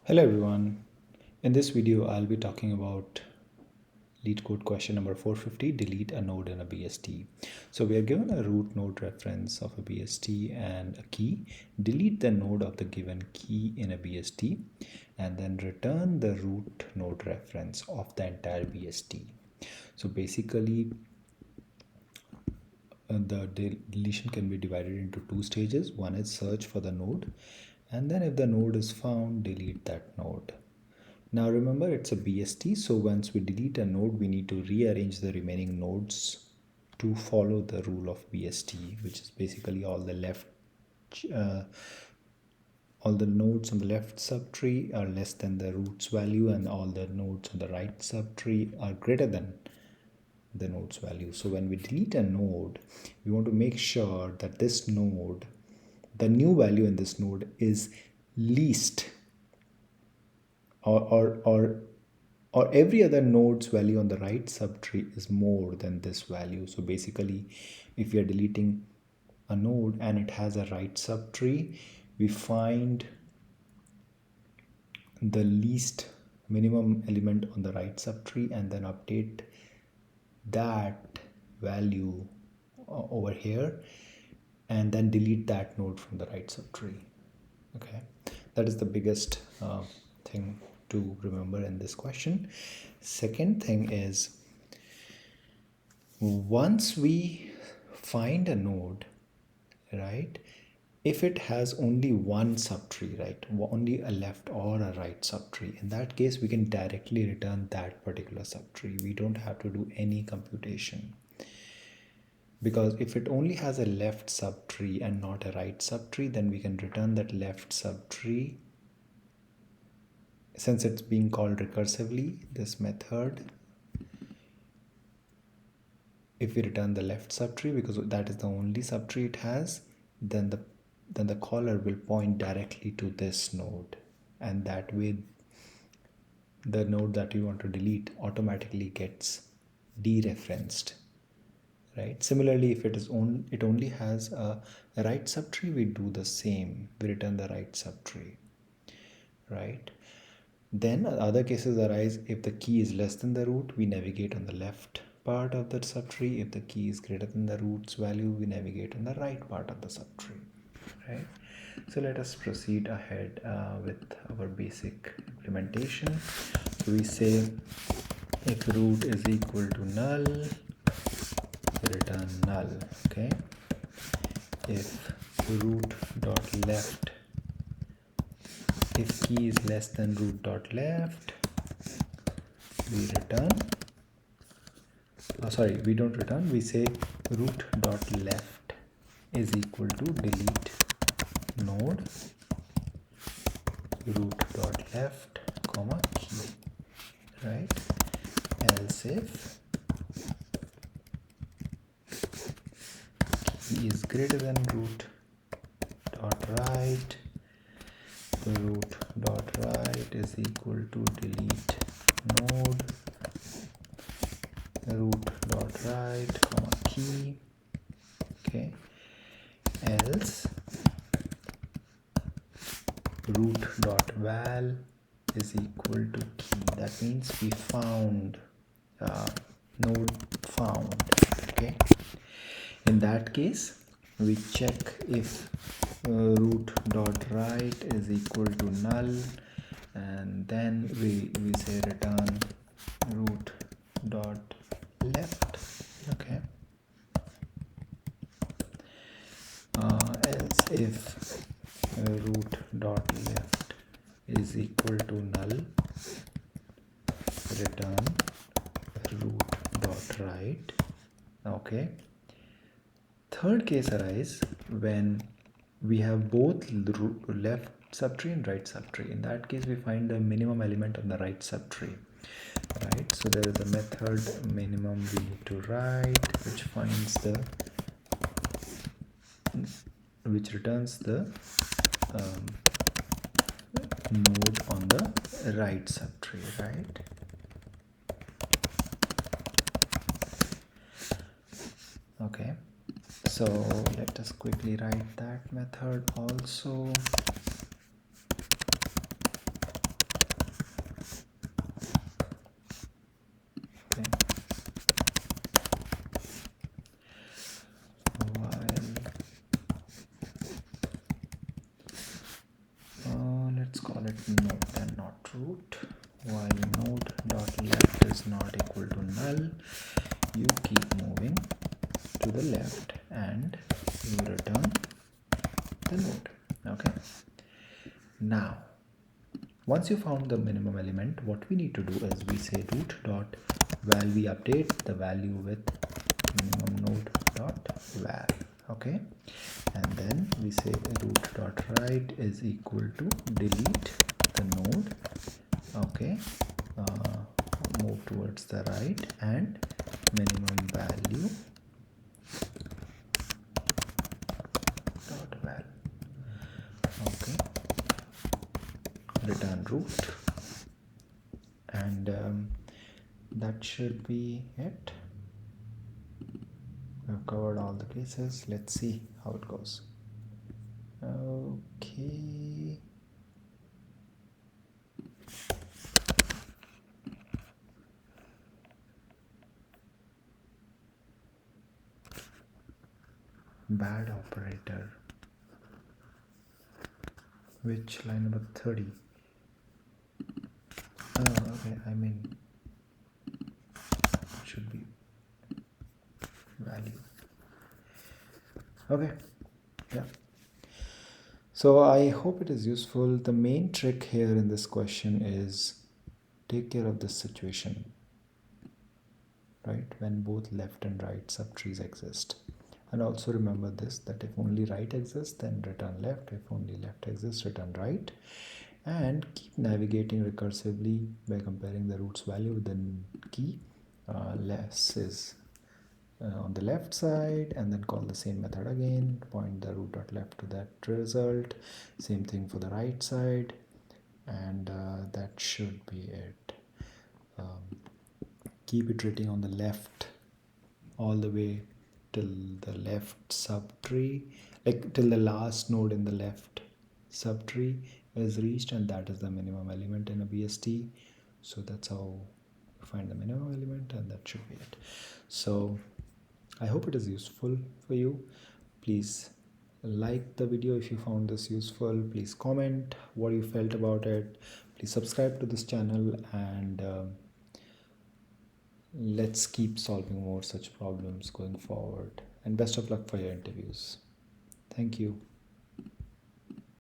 Hello everyone. In this video, I'll be talking about Leetcode question number 450, delete a node in a BST. So we are given a root node reference of a BST and a key. Delete the node of the given key in a BST and then return the root node reference of the entire BST. So basically, the deletion can be divided into two stages. One is search for the node, and then if the node is found, delete that node. Now remember, it's a BST, so once we delete a node, we need to rearrange the remaining nodes to follow the rule of BST, which is basically all the nodes on the left subtree are less than the root's value, and all the nodes on the right subtree are greater than the node's value. So when we delete a node, we want to make sure that this node, the new value in this node, is least or every other node's value on the right subtree is more than this value. So basically, if we are deleting a node and it has a right subtree, we find the least minimum element on the right subtree and then update that value over here and then delete that node from the right subtree. Okay, that is the biggest thing to remember in this question. Second thing is, once we find a node, right, if it has only one subtree, right, only a left or a right subtree, in that case we can directly return that particular subtree. We don't have to do any computation, because if it only has a left subtree and not a right subtree, then we can return that left subtree. Since it's being called recursively, this method, if we return the left subtree because that is the only subtree it has, then the caller will point directly to this node, and that way the node that you want to delete automatically gets dereferenced, right? Similarly, if it only has a right subtree, we do the same. We return the right subtree, right? Then other cases arise. If the key is less than the root, we navigate on the left part of the subtree. If the key is greater than the root's value, we navigate on the right part of the subtree, right? So let us proceed ahead with our basic implementation. So we say if root is equal to null, return null. Okay, if root dot left, if key is less than root dot left, we return, we don't return, we say root dot left is equal to delete node root dot left comma key, right? Else if key is greater than root dot right, root dot right is equal to delete node root dot right comma key. Okay, else root dot val is equal to key. That means we found node found. Okay, in that case we check if root dot right is equal to null, and then we say return root dot left. Okay, else if root dot left is equal to null, return root dot right. Okay, third case arises when we have both left subtree and right subtree. In that case, we find the minimum element on the right subtree, right? So there is a method minimum we need to write, which returns the node on the right subtree, right? Okay, so let us quickly write that method also. call it node and not root. While node dot left is not equal to null, you keep moving to the left and you return the node. Okay. Now, once you found the minimum element, what we need to do is we say root dot val, we update the value with minimum node dot val. Okay, and then we say root dot right is equal to delete the node. Okay, move towards the right and minimum value dot val. Okay, return root, and that should be it. We've covered all the cases. Let's see how it goes. Okay. Bad operator. Which line number 30? Oh, okay. I mean, it should be value. Okay. Yeah. So I hope it is useful. The main trick here in this question is take care of this situation, right? When both left and right subtrees exist. And also remember this, that if only right exists, then return left. If only left exists, return right. And keep navigating recursively by comparing the root's value with the key. Less is on the left side, and then call the same method again, point the root dot left to that result. Same thing for the right side, and that should be it. Keep iterating on the left all the way till the left subtree, like till the last node in the left subtree is reached, and that is the minimum element in a BST. So that's how you find the minimum element, and that should be it. So I hope it is useful for you. Please like the video if you found this useful. Please comment what you felt about it. Please subscribe to this channel, and let's keep solving more such problems going forward. And best of luck for your interviews. Thank you.